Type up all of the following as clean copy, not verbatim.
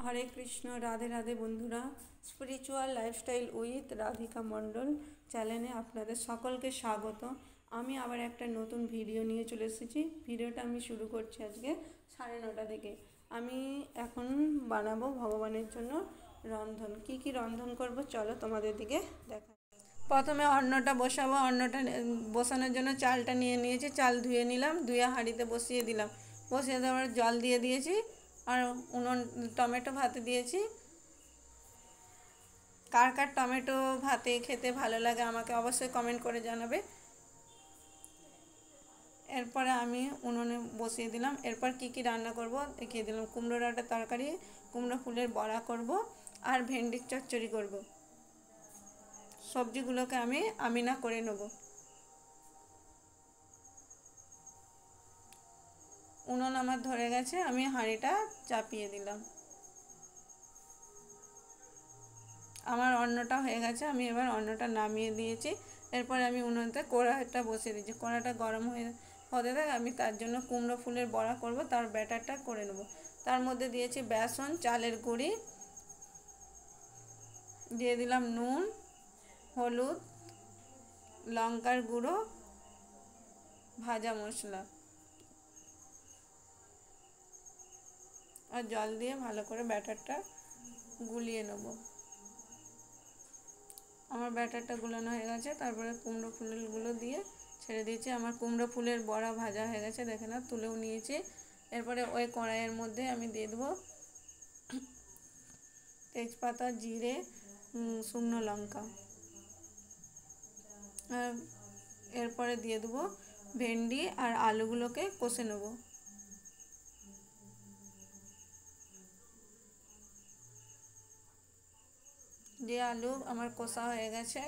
হরে কৃষ্ণ, রাধে রাধে বন্ধুরা। Spiritual lifestyle with Radhika মণ্ডল চ্যানেলে আপনাদের সকলকে স্বাগত। আমি আবার একটা নতুন ভিডিও নিয়ে চলে এসেছি। ভিডিওটা আমি শুরু করছি আজকে 9:30 থেকে। আমি এখন বানাবো ভগবানের জন্য রন্ধন। কি কি রন্ধন করব চলো তোমাদের দিকে দেখা। প্রথমে অন্নটা বসাবো। অন্নটা বসানোর জন্য চালটা নিয়ে নিয়েছি। চাল ধুয়ে নিলাম, ধুয়ে হাঁড়িতে বসিয়ে দিলাম। বসিয়ে দেওয়ার জল দিয়ে দিয়েছি আর টমেটো ভাতে দিয়েছি। কার কার টমেটো ভাতে খেতে ভালো লাগে আমাকে অবশ্যই কমেন্ট করে জানাবে। এরপরে আমি উনুনে বসিয়ে দিলাম। এরপর কি কি রান্না করব দেখিয়ে দিলাম। কুমড়ো ডাঁটার তরকারি, কুমড়ো ফুলের বড়া করব আর ভেন্ডির চচ্চড়ি করব। সবজিগুলোকে আমি আমিনা করে নেব। উনুন আমার ধরে গেছে, আমি হাঁড়িটা চাপিয়ে দিলাম। আমার অন্নটা হয়ে গেছে, আমি এবার অন্নটা নামিয়ে দিয়েছি। এরপর আমি উনুনতে কড়াইটা বসিয়ে দিয়েছি। কড়াইটা গরম হতে থাকে, আমি তার জন্য কুমড়ো ফুলের বড়া করব, তার ব্যাটারটা করে নেব। তার মধ্যে দিয়েছি বেসন, চালের গুঁড়ি, দিয়ে দিলাম নুন, হলুদ, লঙ্কার গুঁড়ো, ভাজা মশলা আর জল দিয়ে ভালো করে ব্যাটারটা গুলিয়ে নেব। আমার ব্যাটারটা গুলানো হয়ে গেছে। তারপরে কুমড়ো ফুলগুলো দিয়ে ছেড়ে দিয়েছি। আমার কুমড়ো ফুলের বড়া ভাজা হয়ে গেছে, দেখে না, তুলেও নিয়েছি। এরপরে ওই কড়াইয়ের মধ্যে আমি দিয়ে দেবো তেজপাতা, জিরে, শুকনো লঙ্কা। আর এরপরে দিয়ে দেবো ভেন্ডি আর আলুগুলোকে কষে নেব। যে আলু আমার কষা হয়ে গেছে,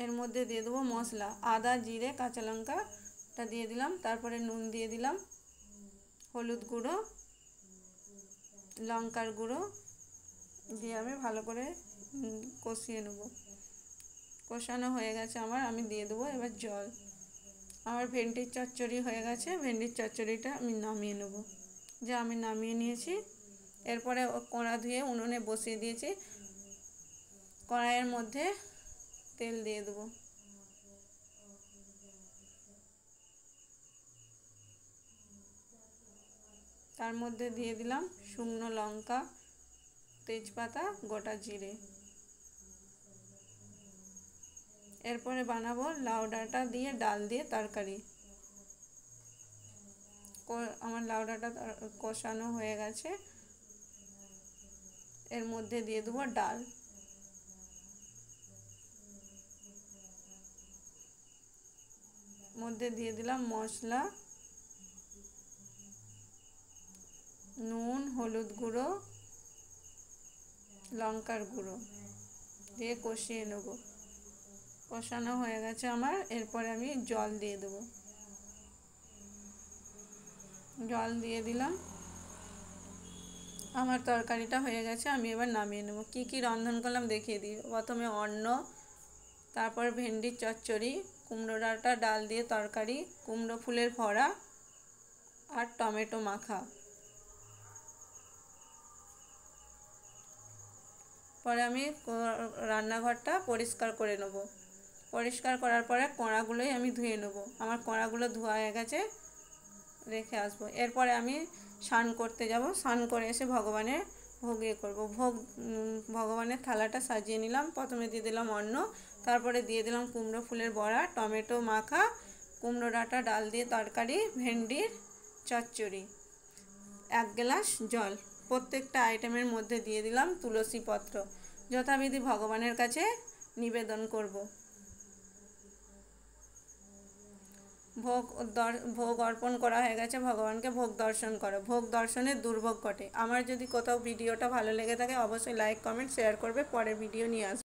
এর মধ্যে দিয়ে দেবো মশলা, আদা, জিরে, কাঁচা লঙ্কাটা দিয়ে দিলাম। তারপরে নুন দিয়ে দিলাম, হলুদ গুঁড়ো, লঙ্কার গুঁড়ো দিয়ে আমি ভালো করে কষিয়ে নেব। কষানো হয়ে গেছে আমার, আমি দিয়ে দেবো এবার জল। আমার ভেন্ডির চচ্চড়ি হয়ে গেছে। ভেন্ডির চচ্চড়িটা আমি নামিয়ে নেব। যা আমি নামিয়ে নিয়েছি। এরপরে কড়া ধুয়ে উনুনে বসিয়ে দিয়েছি। কড়াইয়ের মধ্যে তেল দিয়ে দেবো। তার মধ্যে দিয়ে দিলাম শুকনো লঙ্কা, তেজপাতা, গোটা জিরে। এরপরে বানাবো লাউ ডাঁটা দিয়ে ডাল দিয়ে তরকারি। আমার লাউ ডাঁটা কষানো হয়ে গেছে। এর মধ্যে দিয়ে দেবো ডাল। মধ্যে দিয়ে দিলাম মশলা, নুন, হলুদ গুঁড়ো, লঙ্কার গুঁড়ো দিয়ে কষিয়ে নেব। কষানো হয়ে গেছে আমার। এরপরে আমি জল দিয়ে দেবো। জল দিয়ে দিলাম। আমার তরকারিটা হয়ে গেছে, আমি এবার নামিয়ে নেব। কি কি রন্ধন করলাম দেখিয়ে দিই। প্রথমে অন্ন, তারপর ভেন্ডির চচ্চড়ি, কুমড়ো ডাঁটা ডাল দিয়ে তরকারি, কুমড়ো ফুলের বড়া আর টমেটো মাখা। পরে আমি রান্নাঘরটা পরিষ্কার করে নেব। পরিষ্কার করার পরে কড়াগুলোই আমি ধুয়ে নেব। আমার কড়াগুলো ধোয়া হয়ে গেছে, রেখে আসবো। এরপরে আমি স্নান করতে যাব। স্নান করে এসে ভগবানের ভোগ করব। ভগবানের থালাটা সাজিয়ে নিলাম। প্রথমে দিয়ে দিলাম অন্ন, তারপরে দিয়ে দিলাম কুমড়ো ফুলের বড়া, টমেটো মাখা, কুমড়ো ডাঁটা ডাল দিয়ে তরকারি, ভেন্ডির চচ্চড়ি, 1 গ্লাস জল। প্রত্যেকটা আইটেমের মধ্যে দিয়ে দিলাম তুলসী পত্র। যথাবিধি ভগবানের কাছে নিবেদন করব। ভোগ অর্পণ করা হয়ে গেছে। ভগবানকে ভোগ দর্শন করো। ভোগ দর্শনে দুর্ভোগ ঘটে। আমার যদি কোথাও ভিডিওটা ভালো লেগে থাকে অবশ্যই লাইক, কমেন্ট, শেয়ার করবে। পরের ভিডিও নিয়ে আসবে।